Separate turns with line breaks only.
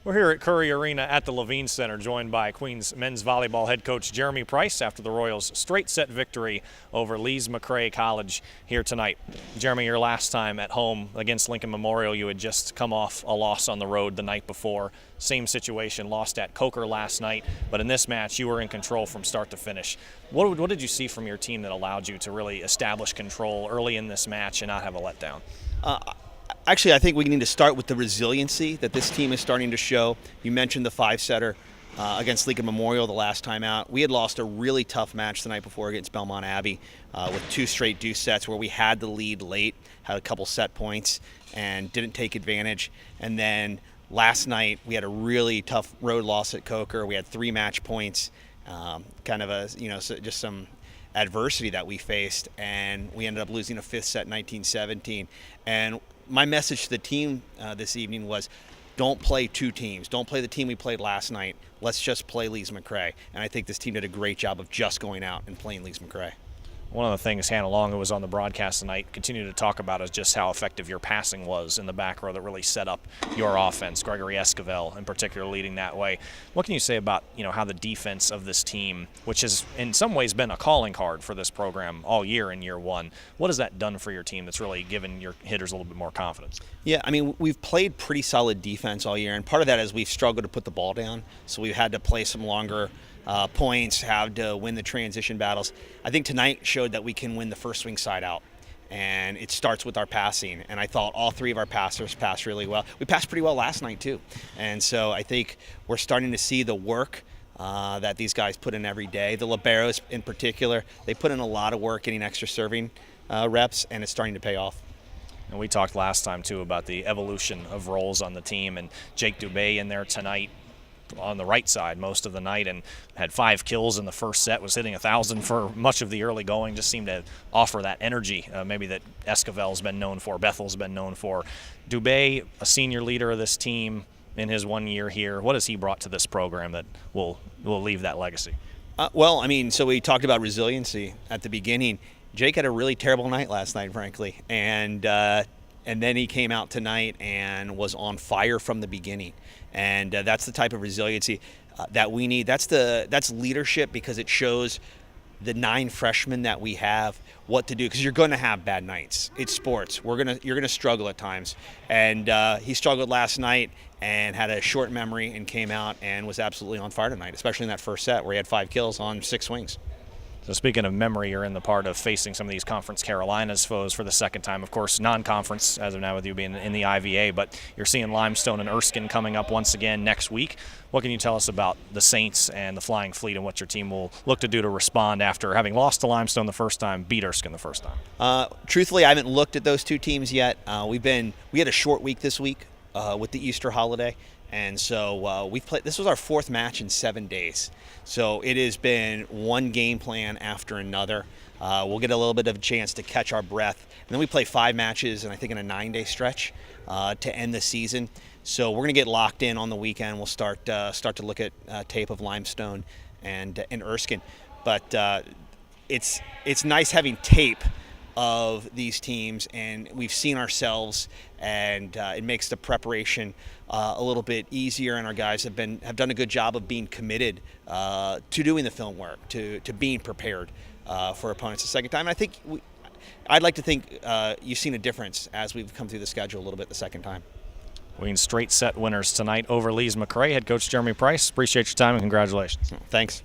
We're here at Curry Arena at the Levine Center, joined by Queens men's volleyball head coach Jeremy Price after the Royals' straight set victory over Lees-McRae College here tonight. Jeremy, your last time at home against Lincoln Memorial, you had just come off a loss on the road the night before. Same situation, lost at Coker last night, but in this match you were in control from start to finish. What did you see from your team that allowed you to really establish control early in this match and not have a letdown?
Actually, I think we need to start with the resiliency that this team is starting to show. You mentioned the five-setter against Lincoln Memorial the last time out. We had lost a really tough match the night before against Belmont Abbey with two straight deuce sets where we had the lead late, had a couple set points, and didn't take advantage. And then last night we had a really tough road loss at Coker. We had 3 match points, kind of a, just some adversity that we faced, and we ended up losing a 5th set 19-17. And my message to the team this evening was, don't play two teams. Don't play the team we played last night. Let's just play Lees-McRae. And I think this team did a great job of just going out and playing Lees-McRae.
One of the things Hannah Long, who was on the broadcast tonight, continued to talk about is just how effective your passing was in the back row that really set up your offense. Gregory Esquivel in particular leading that way. What can you say about how the defense of this team, which has in some ways been a calling card for this program all year in year one, what has that done for your team that's really given your hitters a little bit more confidence?
Yeah, I mean, we've played pretty solid defense all year, and part of that is we've struggled to put the ball down, so we've had to play some longer points, have to win the transition battles. I think tonight showed that we can win the first swing side out, and it starts with our passing. And I thought all 3 of our passers passed really well. We passed pretty well last night too, and so I think we're starting to see the work that these guys put in every day. The liberos in particular, they put in a lot of work getting extra serving reps, and it's starting to pay off.
And we talked last time too about the evolution of roles on the team, and Jake Dubé in there tonight on the right side most of the night and had 5 kills in the first set, was hitting 1,000 for much of the early going, just seemed to offer that energy maybe that Esquivel's been known for, Bethel's been known for. Dubé, a senior leader of this team in his 1 year here, what has he brought to this program that will leave that legacy?
Well, I mean, so we talked about resiliency at the beginning. Jake had a really terrible night last night, frankly, and then he came out tonight and was on fire from the beginning. And that's the type of resiliency that we need. That's leadership, because it shows the 9 freshmen that we have what to do, because you're going to have bad nights. It's sports. You're going to struggle at times. And he struggled last night and had a short memory and came out and was absolutely on fire tonight, especially in that first set where he had 5 kills on 6 swings.
So speaking of memory, you're in the part of facing some of these Conference Carolinas foes for the second time. Of course, non-conference as of now with you being in the IVA, but you're seeing Limestone and Erskine coming up once again next week. What can you tell us about the Saints and the Flying Fleet and what your team will look to do to respond after having lost to Limestone the first time, beat Erskine the first time?
Truthfully, I haven't looked at those 2 teams yet. We had a short week this week with the Easter holiday. And so we've played. This was our 4th match in 7 days. So it has been one game plan after another. We'll get a little bit of a chance to catch our breath. And then we play 5 matches, and I think in a 9-day stretch to end the season. So we're going to get locked in on the weekend. We'll start to look at tape of Limestone and Erskine. But it's nice having tape of these teams, and we've seen ourselves, and it makes the preparation a little bit easier, and our guys have done a good job of being committed to doing the film work, to being prepared for opponents the second time. And I think I'd like to think you've seen a difference as we've come through the schedule a little bit the second time.
Queens straight set winners tonight over Lees-McRae. Head coach Jeremy Price, appreciate your time and congratulations.
Thanks.